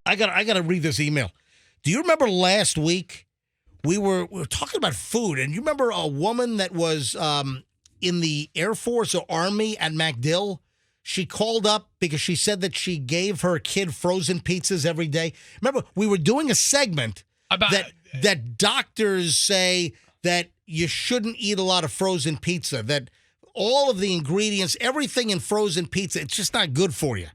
I got to read this email. Do you remember last week we were talking about food, and you remember a woman that was in the Air Force or Army at MacDill? She called up because she said that she gave her kid frozen pizzas every day. Remember, we were doing a segment about that doctors say that you shouldn't eat a lot of frozen pizza, that all of the ingredients, everything in frozen pizza, it's just not good for you.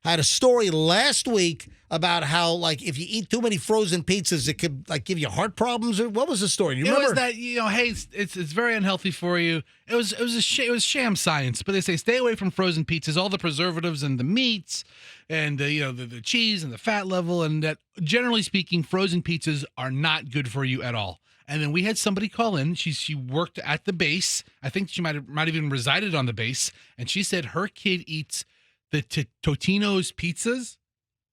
I had a story last week about how, like, if you eat too many frozen pizzas, it could, like, give you heart problems. Or what was the story? You remember? It was that, hey, it's very unhealthy for you. It was sham science, but they say stay away from frozen pizzas, all the preservatives and the meats and the cheese and the fat level, and that generally speaking, frozen pizzas are not good for you at all. And then we had somebody call in. She worked at the base. I think she might have even resided on the base, and she said her kid eats the Totino's pizzas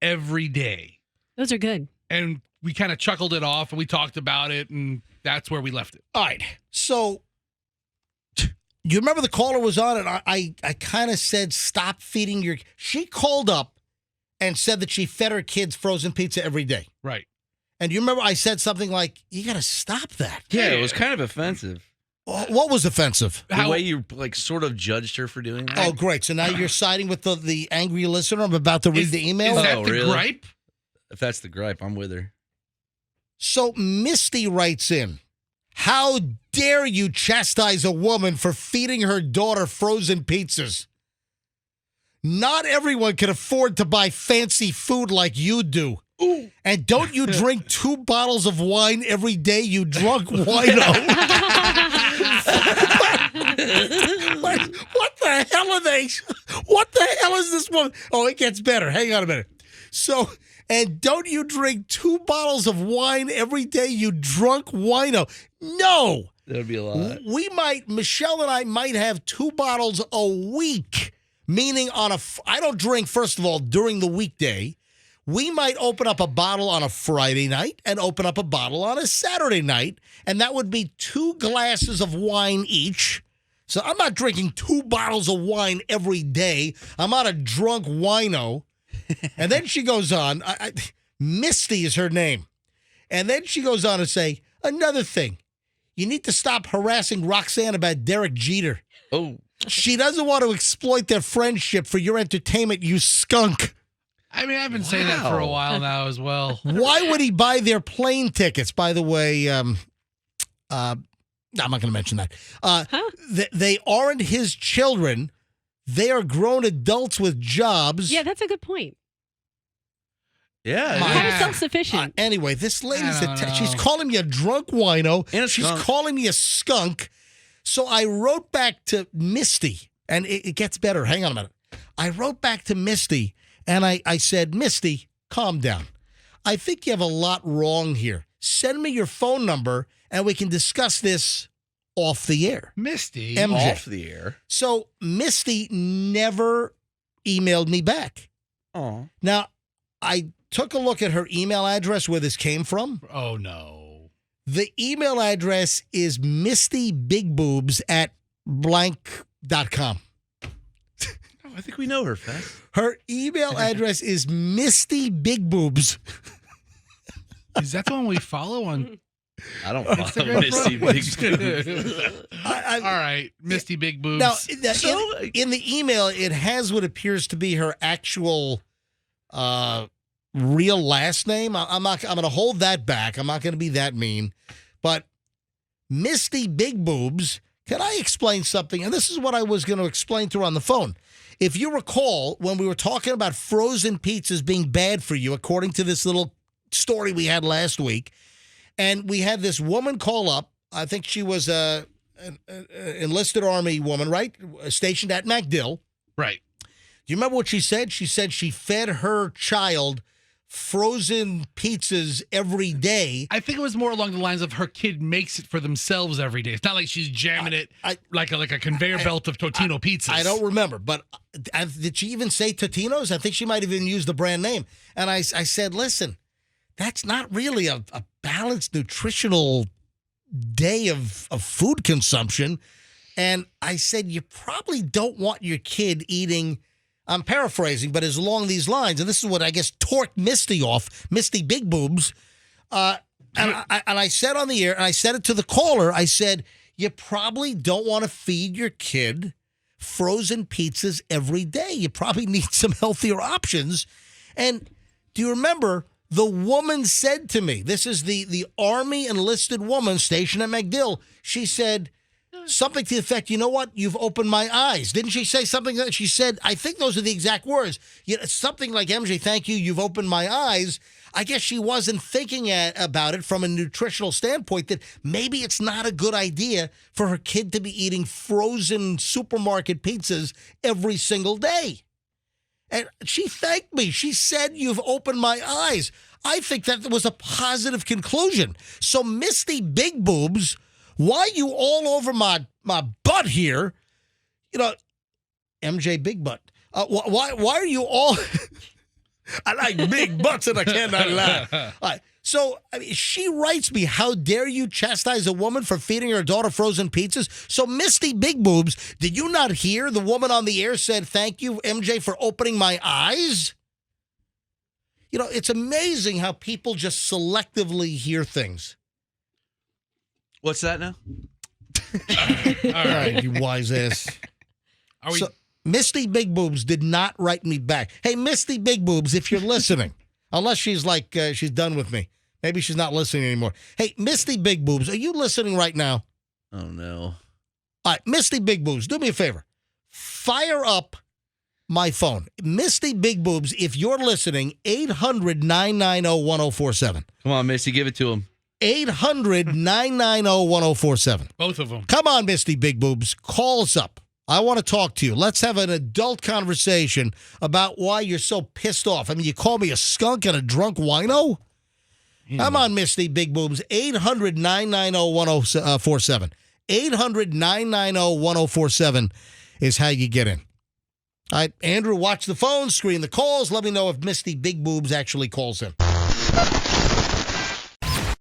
every day. Those are good. And we kind of chuckled it off, and we talked about it, and that's where we left it. All right. So, you remember the caller was on, and I kind of said, stop feeding your... She called up and said that she fed her kids frozen pizza every day. Right. And you remember I said something like, you got to stop that. Yeah, it was kind of offensive. What was offensive? The way you sort of judged her for doing that. Oh, great. So now you're siding with the angry listener. I'm about to read the email. Is that the really? gripe? If that's the gripe, I'm with her. So Misty writes in, how dare you chastise a woman for feeding her daughter frozen pizzas? Not everyone can afford to buy fancy food like you do. Ooh. And don't you drink 2 bottles of wine every day, you drunk wino? What the hell are they? What the hell is this woman? Oh, it gets better. Hang on a minute. So, and don't you drink 2 bottles of wine every day, you drunk wino? No. That would be a lot. Michelle and I might have 2 bottles a week, meaning I don't drink, first of all, during the weekday. We might open up a bottle on a Friday night and open up a bottle on a Saturday night, and that would be 2 glasses of wine each. So I'm not drinking 2 bottles of wine every day. I'm not a drunk wino. And then she goes on, Misty is her name. And then she goes on to say, another thing, you need to stop harassing Roxanne about Derek Jeter. Oh. She doesn't want to exploit their friendship for your entertainment, you skunk. I mean, I've been saying that for a while now as well. Why would he buy their plane tickets? By the way, I'm not going to mention that. They aren't his children. They are grown adults with jobs. Yeah, that's a good point. Yeah. Kind of self-sufficient. Anyway, this lady's she's calling me a drunk wino. And she's calling me a skunk. So I wrote back to Misty, and it gets better. Hang on a minute. I wrote back to Misty. And I said, Misty, calm down. I think you have a lot wrong here. Send me your phone number, and we can discuss this off the air. Misty? MJ. Off the air? So Misty never emailed me back. Oh. Now, I took a look at her email address where this came from. Oh, no. The email address is mistybigbboobs@blank.com. I think we know her, Fess. Her email address is mistybigbboobs. Is that the one we follow on? I don't follow Misty Big Boobs. All right, Misty Big Boobs. Now, in the email, it has what appears to be her actual real last name. I'm going to hold that back. I'm not going to be that mean. But Misty Big Boobs, can I explain something? And this is what I was going to explain to her on the phone. If you recall, when we were talking about frozen pizzas being bad for you, according to this little story we had last week, and we had this woman call up. I think she was an enlisted Army woman, right? Stationed at MacDill. Right. Do you remember what she said? She said she fed her child frozen pizzas every day. I think it was more along the lines of her kid makes it for themselves every day. It's not like she's jamming it like a conveyor belt of Totino pizzas. I don't remember, but did she even say Totino's? I think she might have even used the brand name. And I said, listen, that's not really a balanced nutritional day of food consumption. And I said, you probably don't want your kid eating I'm paraphrasing, but is along these lines, and this is what I guess torqued Misty off, Misty Big Boobs. And I said on the air, and I said it to the caller, I said, you probably don't want to feed your kid frozen pizzas every day. You probably need some healthier options. And do you remember the woman said to me, this is the Army enlisted woman stationed at MacDill, she said something to the effect, you know what, you've opened my eyes. Didn't she say something that she said, I think those are the exact words, something like, MJ, thank you, you've opened my eyes. I guess she wasn't thinking about it from a nutritional standpoint, that maybe it's not a good idea for her kid to be eating frozen supermarket pizzas every single day. And she thanked me. She said, you've opened my eyes. I think that was a positive conclusion. So, Misty Big Boobs, why are you all over my butt here? You know, MJ Big Butt. Why are you all... I like big butts and I cannot lie. All right. So she writes me, how dare you chastise a woman for feeding her daughter frozen pizzas? So, Misty Big Boobs, did you not hear the woman on the air said, thank you, MJ, for opening my eyes? You know, it's amazing how people just selectively hear things. What's that now? All right, you wise ass. Are we? Misty Big Boobs did not write me back. Hey, Misty Big Boobs, if you're listening, unless she's like, she's done with me. Maybe she's not listening anymore. Hey, Misty Big Boobs, are you listening right now? Oh, no. All right, Misty Big Boobs, do me a favor. Fire up my phone. Misty Big Boobs, if you're listening, 800-990-1047. Come on, Missy, give it to him. 800-990-1047. Both of them. Come on, Misty Big Boobs, call us up. I want to talk to you. Let's have an adult conversation about why you're so pissed off. I mean, you call me a skunk and a drunk wino? Yeah. Come on, Misty Big Boobs. 800-990-1047. 800-990-1047 is how you get in. All right, Andrew, watch the phone, screen the calls. Let me know if Misty Big Boobs actually calls in.